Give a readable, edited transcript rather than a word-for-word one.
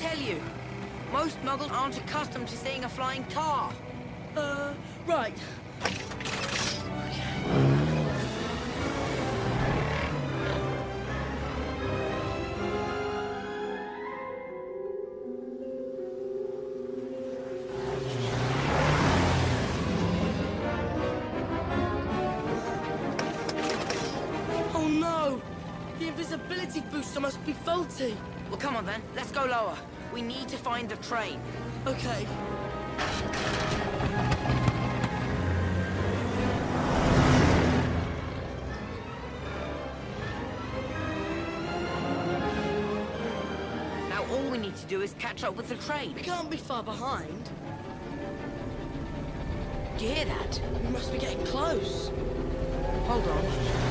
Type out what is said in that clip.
tell you? Most muggles aren't accustomed to seeing a flying car. Right. Oh no! The invisibility booster must be faulty. Well, come on then. Let's go lower. We need to find the train. Okay. Now all we need to do is catch up with the train. We can't be far behind. Do you hear that? We must be getting close. Hold on.